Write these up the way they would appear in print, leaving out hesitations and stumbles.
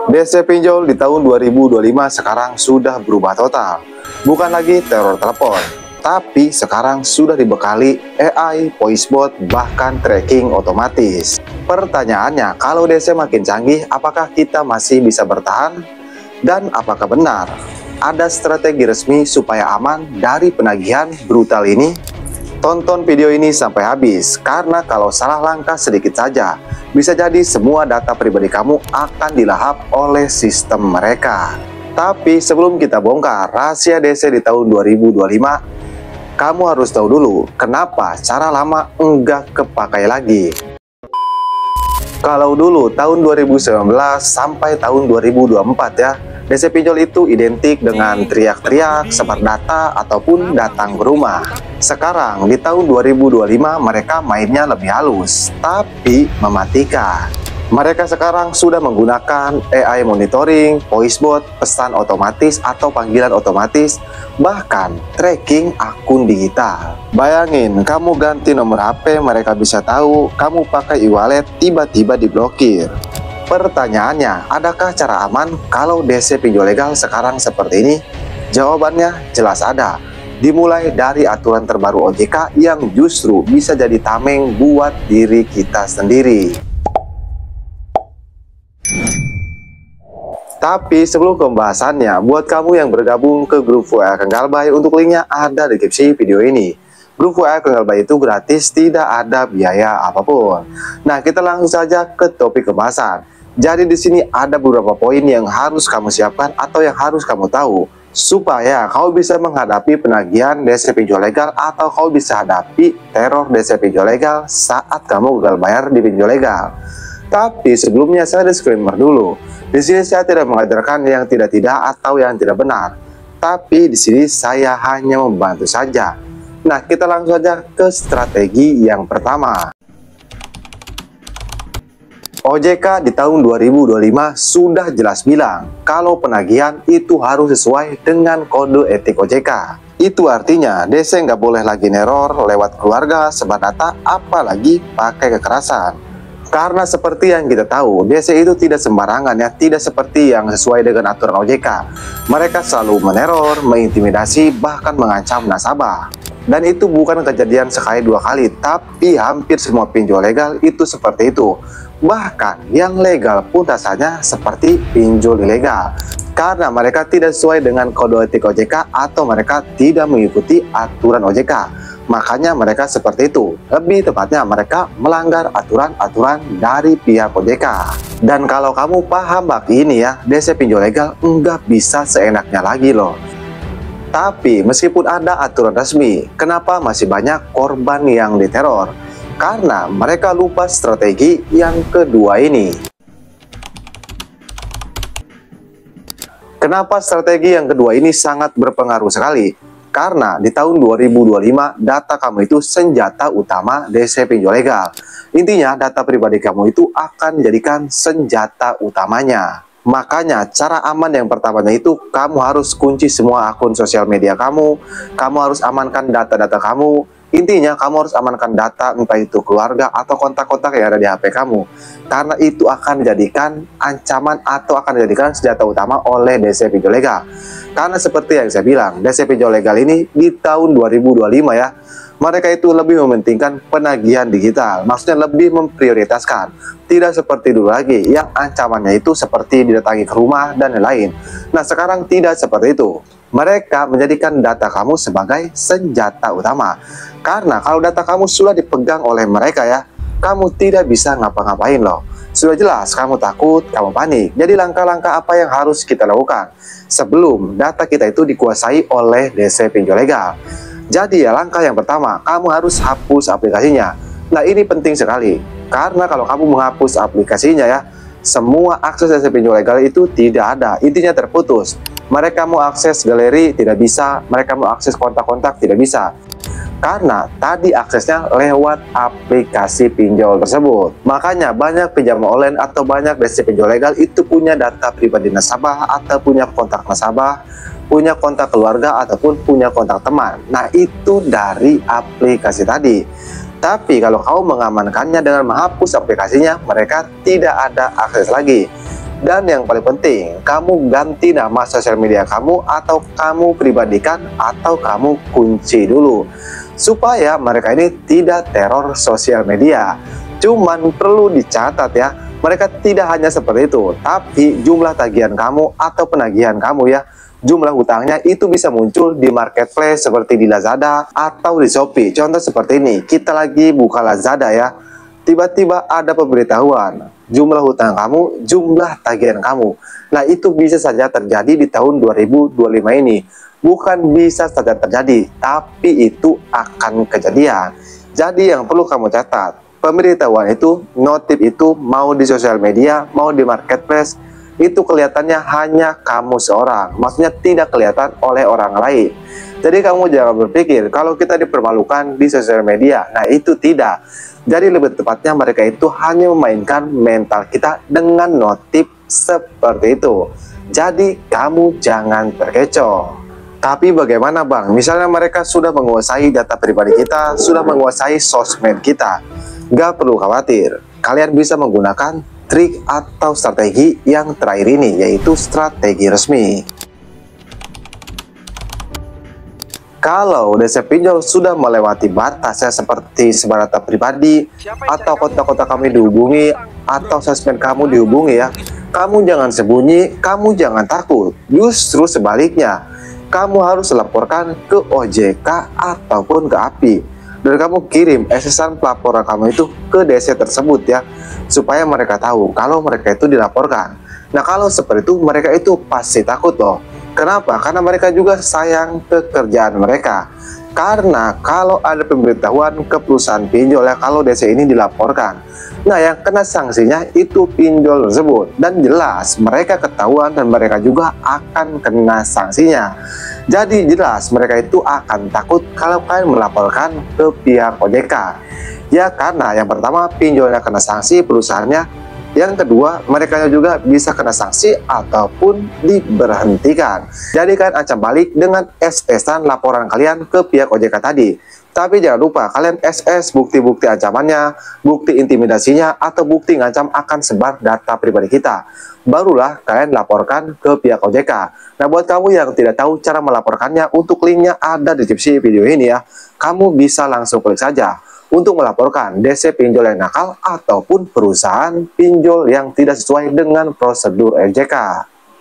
DC pinjol di tahun 2025 sekarang sudah berubah total. Bukan lagi teror telepon, tapi sekarang sudah dibekali AI, voice bot, bahkan tracking otomatis. Pertanyaannya, kalau DC makin canggih, apakah kita masih bisa bertahan? Dan apakah benar ada strategi resmi supaya aman dari penagihan brutal ini? Tonton video ini sampai habis, karena kalau salah langkah sedikit saja, bisa jadi semua data pribadi kamu akan dilahap oleh sistem mereka. Tapi sebelum kita bongkar rahasia DC di tahun 2025, kamu harus tahu dulu kenapa cara lama enggak kepakai lagi. Kalau dulu tahun 2019 sampai tahun 2024 ya, DC pinjol itu identik dengan teriak-teriak, sebar data, ataupun datang ke rumah. Sekarang di tahun 2025 mereka mainnya lebih halus, tapi mematikan. Mereka sekarang sudah menggunakan AI monitoring, voice bot, pesan otomatis atau panggilan otomatis, bahkan tracking akun digital. Bayangin, kamu ganti nomor HP, mereka bisa tahu kamu pakai e-wallet, tiba-tiba diblokir. Pertanyaannya, adakah cara aman kalau DC pinjol legal sekarang seperti ini? Jawabannya jelas ada. Dimulai dari aturan terbaru OJK yang justru bisa jadi tameng buat diri kita sendiri. Tapi sebelum pembahasannya, buat kamu yang bergabung ke grup WA Kang Galbay, untuk linknya ada di deskripsi video ini. Grup WA Kang Galbay itu gratis, tidak ada biaya apapun. Nah, kita langsung saja ke topik pembahasan. Jadi di sini ada beberapa poin yang harus kamu siapkan atau yang harus kamu tahu supaya kamu bisa menghadapi penagihan DC pinjol legal atau kamu bisa hadapi teror DC pinjol legal saat kamu gagal bayar di pinjol legal. Tapi sebelumnya saya disclaimer dulu. Di sini saya tidak mengajarkan yang tidak-tidak atau yang tidak benar. Tapi di sini saya hanya membantu saja. Nah, kita langsung saja ke strategi yang pertama. OJK di tahun 2025 sudah jelas bilang kalau penagihan itu harus sesuai dengan kode etik OJK. Itu artinya DC nggak boleh lagi neror lewat keluarga, sebar data, apalagi pakai kekerasan. Karena seperti yang kita tahu, DC itu tidak sembarangan ya, tidak seperti yang sesuai dengan aturan OJK. Mereka selalu meneror, mengintimidasi, bahkan mengancam nasabah. Dan itu bukan kejadian sekali dua kali, tapi hampir semua pinjol legal itu seperti itu. Bahkan yang legal pun rasanya seperti pinjol ilegal. Karena mereka tidak sesuai dengan kode etik OJK atau mereka tidak mengikuti aturan OJK. Makanya mereka seperti itu. Lebih tepatnya mereka melanggar aturan-aturan dari pihak OJK. Dan kalau kamu paham bab ini ya, DC pinjol legal nggak bisa seenaknya lagi loh. Tapi meskipun ada aturan resmi, kenapa masih banyak korban yang diteror? Karena mereka lupa strategi yang kedua ini. Kenapa strategi yang kedua ini sangat berpengaruh sekali? Karena di tahun 2025 data kamu itu senjata utama DC pinjol legal. Intinya data pribadi kamu itu akan dijadikan senjata utamanya. Makanya cara aman yang pertamanya itu kamu harus kunci semua akun sosial media kamu harus amankan data-data kamu. Intinya kamu harus amankan data entah itu keluarga atau kontak-kontak yang ada di HP kamu. Karena itu akan dijadikan ancaman atau akan dijadikan senjata utama oleh DC pinjol legal. Karena seperti yang saya bilang, DC pinjol legal ini di tahun 2025 ya, mereka itu lebih mementingkan penagihan digital, maksudnya lebih memprioritaskan. Tidak seperti dulu lagi yang ancamannya itu seperti didatangi ke rumah dan lain-lain. Nah, sekarang tidak seperti itu. Mereka menjadikan data kamu sebagai senjata utama. Karena kalau data kamu sudah dipegang oleh mereka ya, kamu tidak bisa ngapa-ngapain loh. Sudah jelas kamu takut, kamu panik. Jadi langkah-langkah apa yang harus kita lakukan sebelum data kita itu dikuasai oleh DC pinjol legal? Jadi ya langkah yang pertama, kamu harus hapus aplikasinya. Nah, ini penting sekali. Karena kalau kamu menghapus aplikasinya ya, semua akses DC pinjol legal itu tidak ada. Intinya terputus. Mereka mau akses galeri tidak bisa, mereka mau akses kontak-kontak tidak bisa. Karena tadi aksesnya lewat aplikasi pinjol tersebut. Makanya banyak pinjaman online atau banyak DC pinjol legal itu punya data pribadi nasabah atau punya kontak nasabah, punya kontak keluarga ataupun punya kontak teman. Nah, itu dari aplikasi tadi. Tapi kalau kamu mengamankannya dengan menghapus aplikasinya, mereka tidak ada akses lagi. Dan yang paling penting, kamu ganti nama sosial media kamu, atau kamu pribadikan, atau kamu kunci dulu, supaya mereka ini tidak teror sosial media. Cuman perlu dicatat ya, mereka tidak hanya seperti itu, tapi jumlah tagihan kamu atau penagihan kamu ya, jumlah hutangnya itu bisa muncul di marketplace seperti di Lazada atau di Shopee. Contoh seperti ini, kita lagi buka Lazada ya, tiba-tiba ada pemberitahuan jumlah hutang kamu, jumlah tagihan kamu. Nah, itu bisa saja terjadi di tahun 2025 ini. Bukan bisa saja terjadi, tapi itu akan kejadian. Jadi yang perlu kamu catat, pemberitahuan itu, notif itu, mau di sosial media, mau di marketplace, itu kelihatannya hanya kamu seorang. Maksudnya tidak kelihatan oleh orang lain. Jadi kamu jangan berpikir kalau kita dipermalukan di sosial media. Nah, itu tidak. Jadi lebih tepatnya mereka itu hanya memainkan mental kita dengan notif seperti itu. Jadi kamu jangan terkecoh. Tapi bagaimana bang? Misalnya mereka sudah menguasai data pribadi kita, sudah menguasai sosmed kita. Gak perlu khawatir. Kalian bisa menggunakan trik atau strategi yang terakhir ini, yaitu strategi resmi. Kalau DC Pinjol sudah melewati batasnya seperti sebar data pribadi, atau kontak-kontak kami dihubungi, atau sosmed kamu dihubungi ya, kamu jangan sembunyi, kamu jangan takut. Justru sebaliknya, kamu harus laporkan ke OJK ataupun ke API. Dan kamu kirim SSN pelaporan kamu itu ke DC tersebut ya, supaya mereka tahu kalau mereka itu dilaporkan. Nah, kalau seperti itu mereka itu pasti takut loh. Kenapa? Karena mereka juga sayang pekerjaan mereka. Karena kalau ada pemberitahuan ke perusahaan pinjol ya, kalau DC ini dilaporkan, nah yang kena sanksinya itu pinjol tersebut. Dan jelas mereka ketahuan dan mereka juga akan kena sanksinya. Jadi jelas mereka itu akan takut kalau kalian melaporkan ke pihak OJK. Ya karena yang pertama pinjolnya kena sanksi perusahaannya, yang kedua mereka juga bisa kena sanksi ataupun diberhentikan. Jadi kalian ancam balik dengan SS-an laporan kalian ke pihak OJK tadi. Tapi jangan lupa kalian SS bukti-bukti ancamannya, bukti intimidasinya, atau bukti ngancam akan sebar data pribadi kita. Barulah kalian laporkan ke pihak OJK. Nah, buat kamu yang tidak tahu cara melaporkannya, untuk linknya ada di deskripsi video ini ya. Kamu bisa langsung klik saja untuk melaporkan DC pinjol yang nakal ataupun perusahaan pinjol yang tidak sesuai dengan prosedur OJK.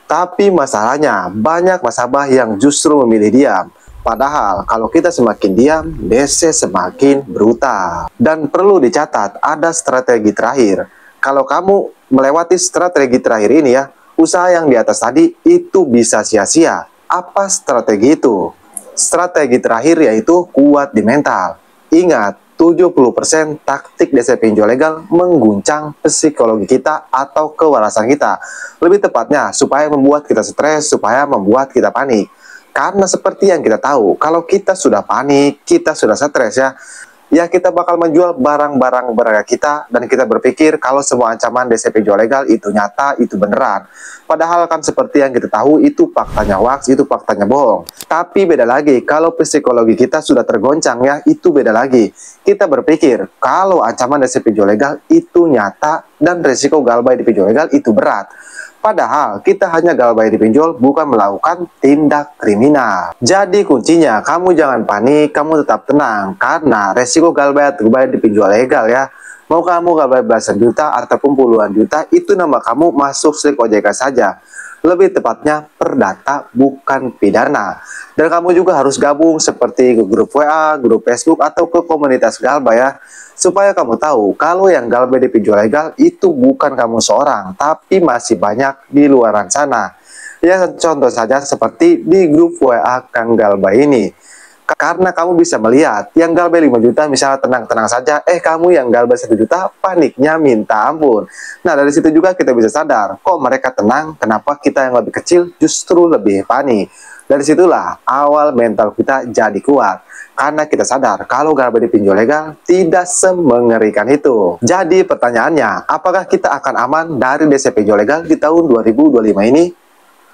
Tapi masalahnya banyak nasabah yang justru memilih diam. Padahal kalau kita semakin diam, DC semakin berutang. Dan perlu dicatat, ada strategi terakhir. Kalau kamu melewati strategi terakhir ini ya, usaha yang di atas tadi itu bisa sia-sia. Apa strategi itu? Strategi terakhir yaitu kuat di mental. Ingat, 70% taktik DC pinjol legal mengguncang psikologi kita atau kewarasan kita. Lebih tepatnya, supaya membuat kita stres, supaya membuat kita panik. Karena seperti yang kita tahu, kalau kita sudah panik, kita sudah stres ya kita bakal menjual barang-barang berharga kita, dan kita berpikir kalau semua ancaman DC pinjol legal itu nyata, itu beneran. Padahal kan seperti yang kita tahu, itu faktanya hoax, itu faktanya bohong. Tapi beda lagi, kalau psikologi kita sudah tergoncang ya, itu beda lagi. Kita berpikir kalau ancaman DC pinjol legal itu nyata, dan resiko galbay di pinjol legal itu berat. Padahal kita hanya galbay di pinjol, bukan melakukan tindak kriminal. Jadi kuncinya, kamu jangan panik, kamu tetap tenang. Karena resiko galbay di pinjol legal ya, mau kamu galbay belasan juta ataupun puluhan juta, itu nama kamu masuk slik OJK saja. Lebih tepatnya perdata, bukan pidana. Dan kamu juga harus gabung seperti ke grup WA, grup Facebook, atau ke komunitas galbay ya, supaya kamu tahu kalau yang galbay di pinjol legal itu bukan kamu seorang, tapi masih banyak di luar sana. Ya contoh saja seperti di grup WA Kang Galbay ini. Karena kamu bisa melihat yang galbay 5 juta misalnya tenang-tenang saja, kamu yang galbay 1 juta paniknya minta ampun. Nah, dari situ juga kita bisa sadar, kok mereka tenang, kenapa kita yang lebih kecil justru lebih panik. Dari situlah awal mental kita jadi kuat. Karena kita sadar kalau galbay di pinjol legal tidak semengerikan itu. Jadi pertanyaannya, apakah kita akan aman dari DC pinjol legal di tahun 2025 ini?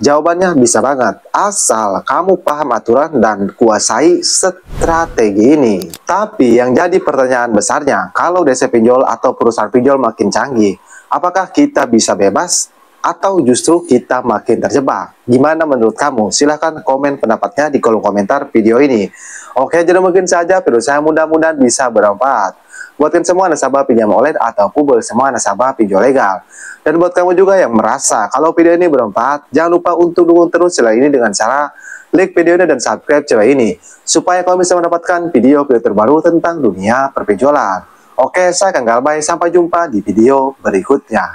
Jawabannya bisa banget, asal kamu paham aturan dan kuasai strategi ini. Tapi yang jadi pertanyaan besarnya, kalau DC pinjol atau perusahaan pinjol makin canggih, apakah kita bisa bebas? atau justru kita makin terjebak? Gimana menurut kamu? Silahkan komen pendapatnya di kolom komentar video ini. Oke, jadi mungkin saja video saya, mudah-mudahan bisa bermanfaat buatkan semua nasabah pinjam online ataupun buat semua nasabah pinjol legal. Dan buat kamu juga yang merasa kalau video ini bermanfaat, jangan lupa untuk dukung terus channel ini dengan cara like video ini dan subscribe channel ini, supaya kamu bisa mendapatkan video-video terbaru tentang dunia perpinjolan. Oke, saya Kang Galbay, sampai jumpa di video berikutnya.